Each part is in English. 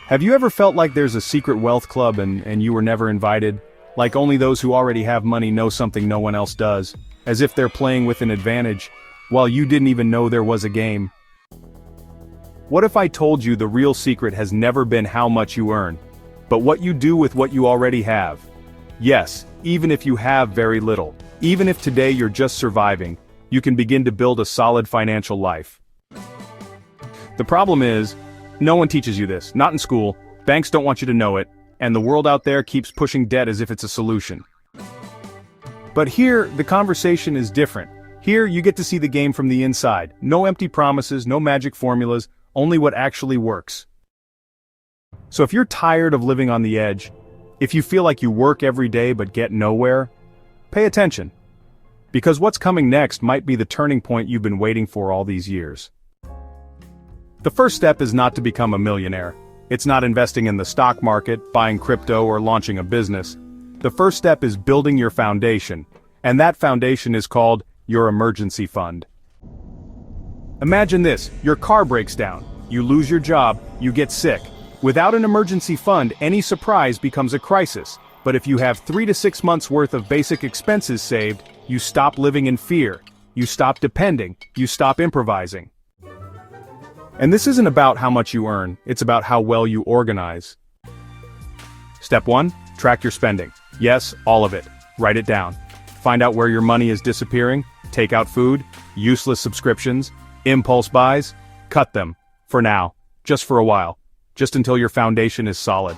Have you ever felt like there's a secret wealth club and you were never invited? Like only those who already have money know something no one else does, as if they're playing with an advantage, while you didn't even know there was a game. What if I told you the real secret has never been how much you earn, but what you do with what you already have? Yes, even if you have very little, even if today you're just surviving, you can begin to build a solid financial life. The problem is, no one teaches you this, not in school, banks don't want you to know it, and the world out there keeps pushing debt as if it's a solution. But here, the conversation is different. Here, you get to see the game from the inside. No empty promises, no magic formulas, only what actually works. So if you're tired of living on the edge, if you feel like you work every day but get nowhere, pay attention. Because what's coming next might be the turning point you've been waiting for all these years. The first step is not to become a millionaire. It's not investing in the stock market, buying crypto, or launching a business. The first step is building your foundation, and that foundation is called your emergency fund. Imagine this, your car breaks down, you lose your job, you get sick. Without an emergency fund, any surprise becomes a crisis. But if you have 3 to 6 months worth of basic expenses saved, you stop living in fear. You stop depending. You stop improvising. And this isn't about how much you earn, it's about how well you organize. Step 1, track your spending. Yes, all of it. Write it down. Find out where your money is disappearing, take out food, useless subscriptions, impulse buys, cut them. For now. Just for a while. Just until your foundation is solid.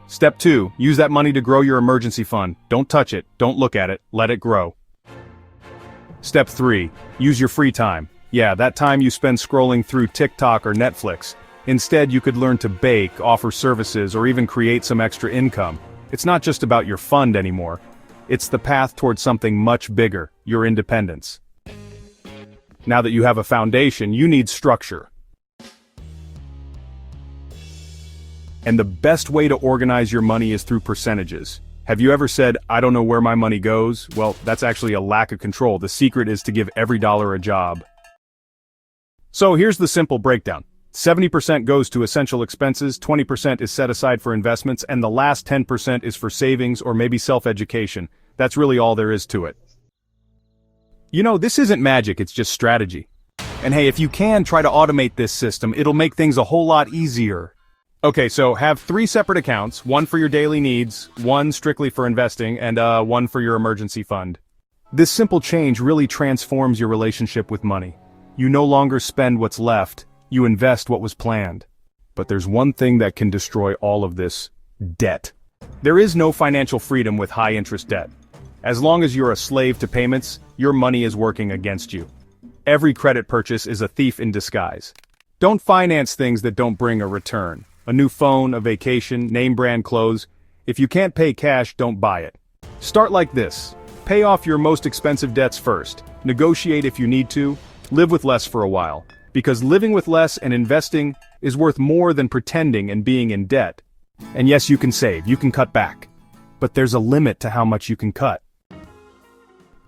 Step 2, use that money to grow your emergency fund. Don't touch it, don't look at it, let it grow. Step 3, use your free time. Yeah, that time you spend scrolling through TikTok or Netflix. Instead, you could learn to bake, offer services, or even create some extra income. It's not just about your fund anymore. It's the path towards something much bigger, your independence. Now that you have a foundation, you need structure. And the best way to organize your money is through percentages. Have you ever said, I don't know where my money goes? Well, that's actually a lack of control. The secret is to give every dollar a job. So here's the simple breakdown. 70% goes to essential expenses, 20% is set aside for investments, and the last 10% is for savings or maybe self-education. That's really all there is to it. You know, this isn't magic, it's just strategy. And hey, if you can try to automate this system, it'll make things a whole lot easier. Okay, so have 3 separate accounts, one for your daily needs, one strictly for investing, and one for your emergency fund. This simple change really transforms your relationship with money. You no longer spend what's left, you invest what was planned. But there's one thing that can destroy all of this: debt. There is no financial freedom with high-interest debt. As long as you're a slave to payments, your money is working against you. Every credit purchase is a thief in disguise. Don't finance things that don't bring a return. A new phone, a vacation, name-brand clothes. If you can't pay cash, don't buy it. Start like this. Pay off your most expensive debts first. Negotiate if you need to. Live with less for a while. Because living with less and investing is worth more than pretending and being in debt. And yes, you can save, you can cut back. But there's a limit to how much you can cut.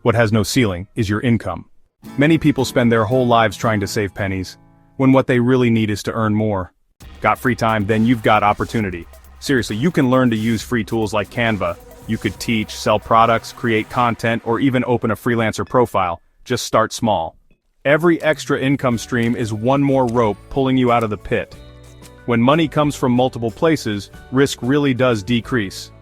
What has no ceiling is your income. Many people spend their whole lives trying to save pennies, when what they really need is to earn more. Got free time, then you've got opportunity. Seriously, you can learn to use free tools like Canva. You could teach, sell products, create content, or even open a freelancer profile. Just start small. Every extra income stream is one more rope pulling you out of the pit. When money comes from multiple places, risk really does decrease.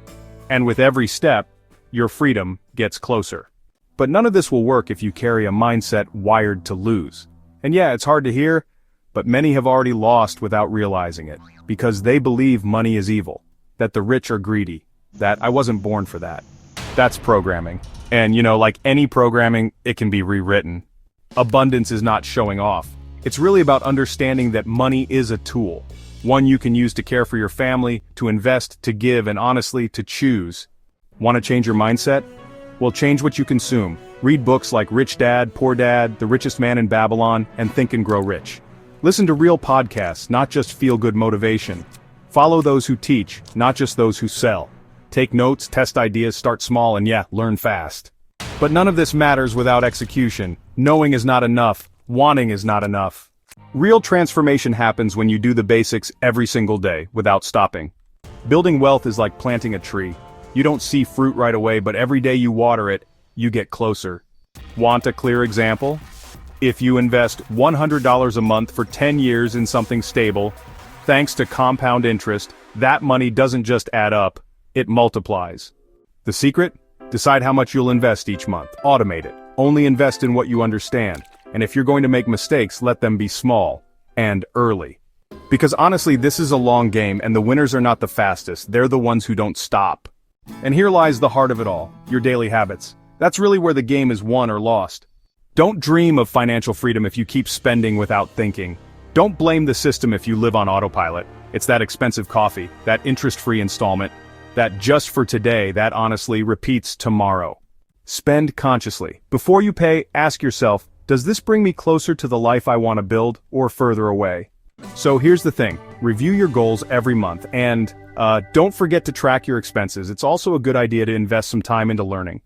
And with every step, your freedom gets closer. But none of this will work if you carry a mindset wired to lose. And yeah, it's hard to hear, but many have already lost without realizing it, because they believe money is evil, that the rich are greedy, that I wasn't born for that. That's programming. And like any programming, it can be rewritten. Abundance is not showing off. It's really about understanding that money is a tool. One you can use to care for your family, to invest, to give, and honestly, to choose. Want to change your mindset? Well, change what you consume. Read books like Rich Dad, Poor Dad, The Richest Man in Babylon, and Think and Grow Rich. Listen to real podcasts, not just feel-good motivation. Follow those who teach, not just those who sell. Take notes, test ideas, start small, and learn fast. But none of this matters without execution. Knowing is not enough. Wanting is not enough. Real transformation happens when you do the basics every single day, without stopping. Building wealth is like planting a tree. You don't see fruit right away, but every day you water it, you get closer. Want a clear example? If you invest $100 a month for 10 years in something stable, thanks to compound interest, that money doesn't just add up, it multiplies. The secret? Decide how much you'll invest each month. Automate it. Only invest in what you understand. And if you're going to make mistakes, let them be small and early. Because honestly, this is a long game, and the winners are not the fastest, they're the ones who don't stop. And here lies the heart of it all, your daily habits. That's really where the game is won or lost. Don't dream of financial freedom if you keep spending without thinking. Don't blame the system if you live on autopilot. It's that expensive coffee, that interest-free installment, that just for today, that honestly repeats tomorrow. Spend consciously. Before you pay, ask yourself, does this bring me closer to the life I want to build, or further away? So here's the thing, review your goals every month, and don't forget to track your expenses. It's also a good idea to invest some time into learning.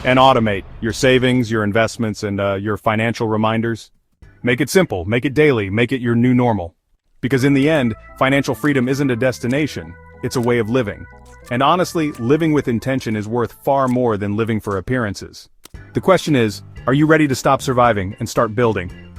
And automate your savings, your investments, and your financial reminders. Make it simple, make it daily, make it your new normal. Because in the end, financial freedom isn't a destination, it's a way of living. And honestly, living with intention is worth far more than living for appearances. The question is, are you ready to stop surviving and start building?